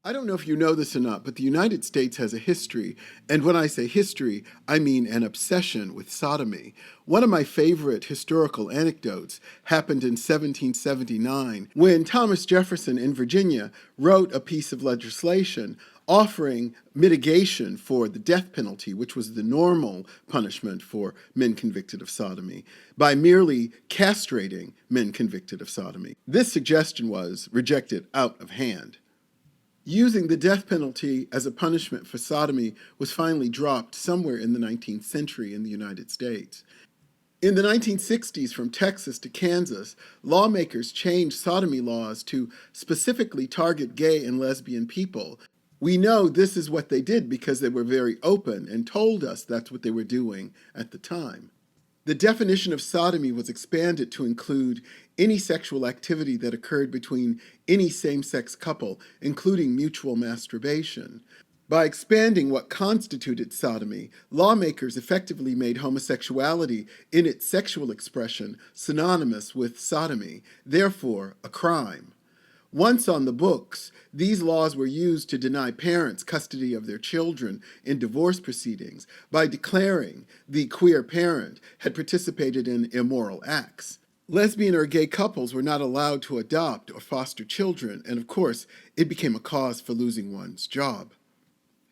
I don't know if you know this or not, but the United States has a history, and when I say history, I mean an obsession with sodomy. One of my favorite historical anecdotes happened in 1779 when Thomas Jefferson in Virginia wrote a piece of legislation offering mitigation for the death penalty, which was the normal punishment for men convicted of sodomy, by merely castrating men convicted of sodomy. This suggestion was rejected out of hand. Using the death penalty as a punishment for sodomy was finally dropped somewhere in the 19th century in the United States. In the 1960s, from Texas to Kansas, lawmakers changed sodomy laws to specifically target gay and lesbian people. We know this is what they did because they were very open and told us that's what they were doing at the time. The definition of sodomy was expanded to include any sexual activity that occurred between any same-sex couple, including mutual masturbation. By expanding what constituted sodomy, lawmakers effectively made homosexuality in its sexual expression synonymous with sodomy, therefore a crime. Once on the books, these laws were used to deny parents custody of their children in divorce proceedings by declaring the queer parent had participated in immoral acts. Lesbian or gay couples were not allowed to adopt or foster children, and of course, it became a cause for losing one's job.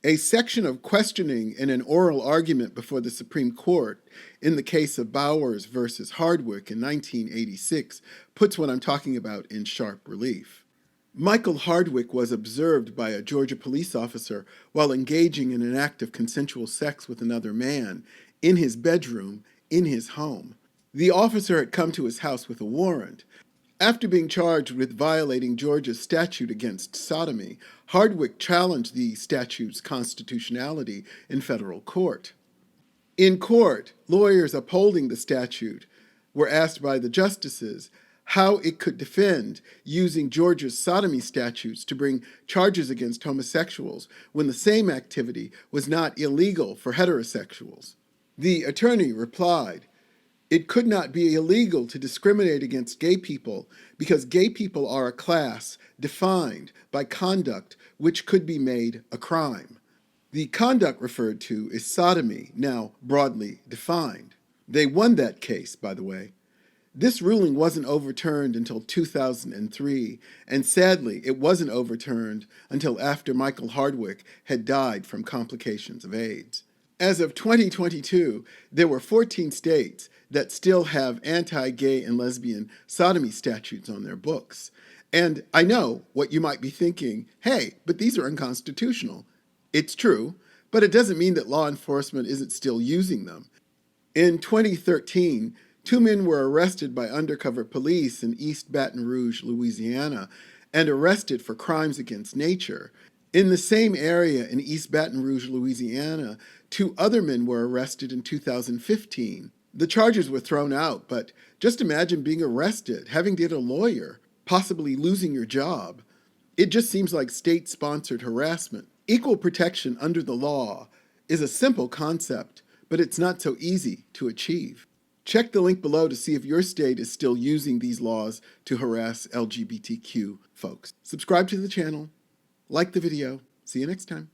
A section of questioning in an oral argument before the Supreme Court in the case of Bowers versus Hardwick in 1986 puts what I'm talking about in sharp relief. Michael Hardwick was observed by a Georgia police officer while engaging in an act of consensual sex with another man in his bedroom in his home. The officer had come to his house with a warrant. After being charged with violating Georgia's statute against sodomy, Hardwick challenged the statute's constitutionality in federal court. In court, lawyers upholding the statute were asked by the justices how it could defend using Georgia's sodomy statutes to bring charges against homosexuals when the same activity was not illegal for heterosexuals. The attorney replied, "It could not be illegal to discriminate against gay people because gay people are a class defined by conduct which could be made a crime. The conduct referred to is sodomy, now broadly defined." They won that case, by the way. This ruling wasn't overturned until 2003, and sadly, it wasn't overturned until after Michael Hardwick had died from complications of AIDS. As of 2022, there were 14 states that still have anti-gay and lesbian sodomy statutes on their books. And I know what you might be thinking, hey, but these are unconstitutional. It's true, but it doesn't mean that law enforcement isn't still using them. In 2013, 2 men were arrested by undercover police in East Baton Rouge, Louisiana, and arrested for crimes against nature. In the same area in East Baton Rouge, Louisiana, 2 other men were arrested in 2015. The charges were thrown out, but just imagine being arrested, having to get a lawyer, possibly losing your job. It just seems like state-sponsored harassment. Equal protection under the law is a simple concept, but it's not so easy to achieve. Check the link below to see if your state is still using these laws to harass LGBTQ folks. Subscribe to the channel, like the video. See you next time.